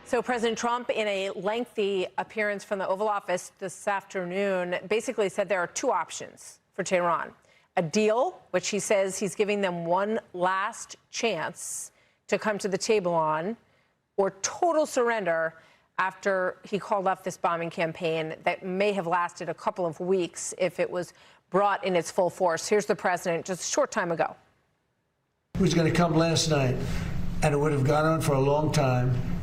So President Trump, in a lengthy appearance from the Oval Office this afternoon, basically said there are two options for Tehran. A deal, which he says he's giving them one last chance to come to the table on, or total surrender after he called off this bombing campaign that may have lasted a couple of weeks if it was brought in its full force. Here's the president just a short time ago. He was going to come last night, and it would have gone on for a long time,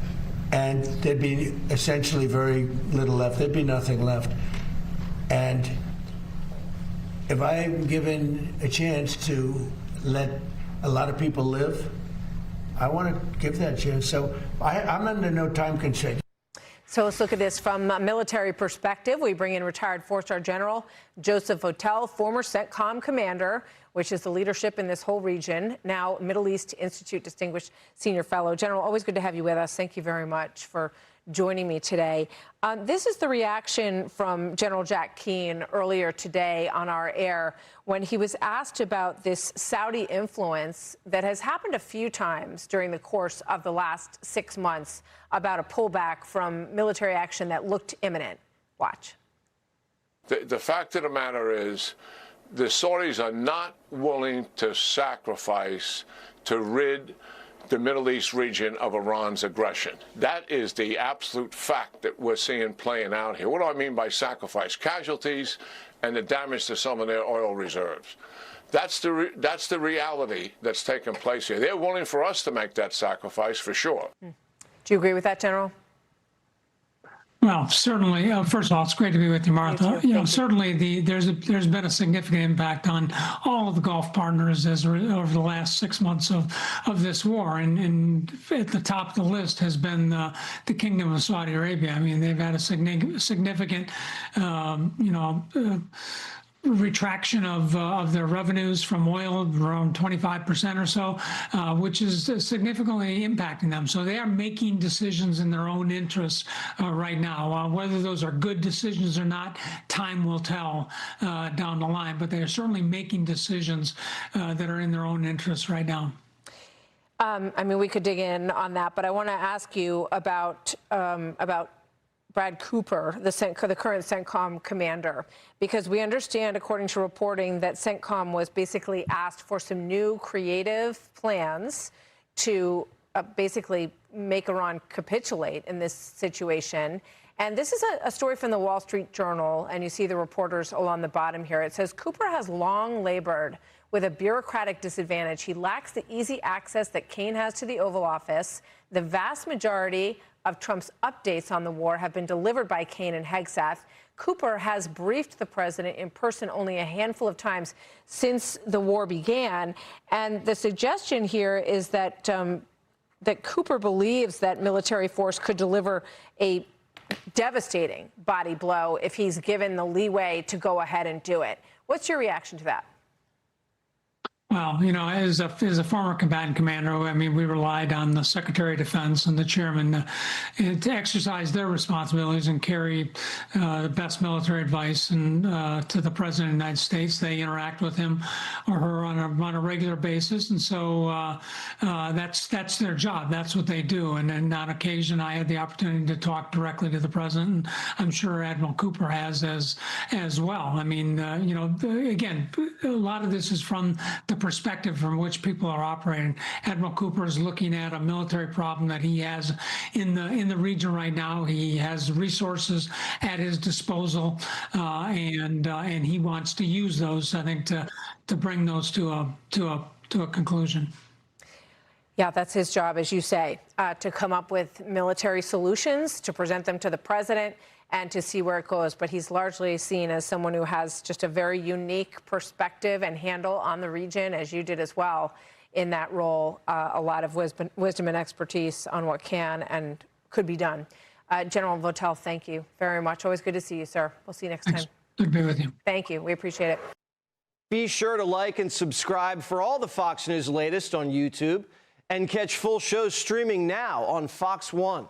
and there'd be essentially very little left. There'd be nothing left. And if I'm given a chance to let a lot of people live, I want to give that chance. So I'm under no time constraint. So let's look at this from a military perspective. We bring in retired four-star General Joseph Votel, former CENTCOM commander, which is the leadership in this whole region, now Middle East Institute Distinguished Senior Fellow. General, always good to have you with us. Thank you very much for joining me today. This is the reaction from General Jack Keane earlier today on our air when he was asked about this Saudi influence that has happened a few times during the course of the last 6 months about a pullback from military action that looked imminent. Watch. The fact of the matter is the Saudis are not willing to sacrifice to rid the Middle East region of Iran's aggression. That is the absolute fact that we're seeing playing out here. What do I mean by sacrifice? Casualties and the damage to some of their oil reserves. That's the reality that's taking place here. They're willing for us to make that sacrifice for sure. Do you agree with that, General? Well, certainly. First of all, it's great to be with you, Martha. Certainly there's been a significant impact on all of the Gulf partners over the last 6 months of this war, and at the top of the list has been the Kingdom of Saudi Arabia. I mean, they've had a significant, retraction of their revenues from oil, around 25% or so, which is significantly impacting them. So they are making decisions in their own interests right now. Whether those are good decisions or not, time will tell down the line. But they are certainly making decisions that are in their own interests right now. I mean, we could dig in on that, but I want to ask you about Brad Cooper, the current CENTCOM commander, because we understand, according to reporting, that CENTCOM was basically asked for some new creative plans to basically make Iran capitulate in this situation. And this is a story from the Wall Street Journal, and you see the reporters along the bottom here. It says, Cooper has long labored with a bureaucratic disadvantage. He lacks the easy access that Kaine has to the Oval Office. The vast majority of Trump's updates on the war have been delivered by Kaine and Hegseth. Cooper has briefed the president in person only a handful of times since the war began. And the suggestion here is that that Cooper believes that military force could deliver a devastating body blow if he's given the leeway to go ahead and do it. What's your reaction to that? Well, as a former combatant commander, I mean, we relied on the Secretary of Defense and the chairman to exercise their responsibilities and carry the best military advice and to the President of the United States. They interact with him or her on a regular basis, and so that's their job. That's what they do. And then on occasion, I had the opportunity to talk directly to the President, and I'm sure Admiral Cooper has as well. I mean, again, a lot of this is from the perspective from which people are operating. Admiral Cooper is looking at a military problem that he has in the region right now. He has resources at his disposal, and he wants to use those, I think, to bring those to a conclusion. Yeah, that's his job, as you say, to come up with military solutions, to present them to the president, and to see where it goes. But he's largely seen as someone who has just a very unique perspective and handle on the region, as you did as well in that role, a lot of wisdom and expertise on what can and could be done. General Votel, thank you very much. Always good to see you, sir. We'll see you next time. Good to be with you. Thank you. We appreciate it. Be sure to like and subscribe for all the Fox News latest on YouTube, and catch full shows streaming now on Fox One.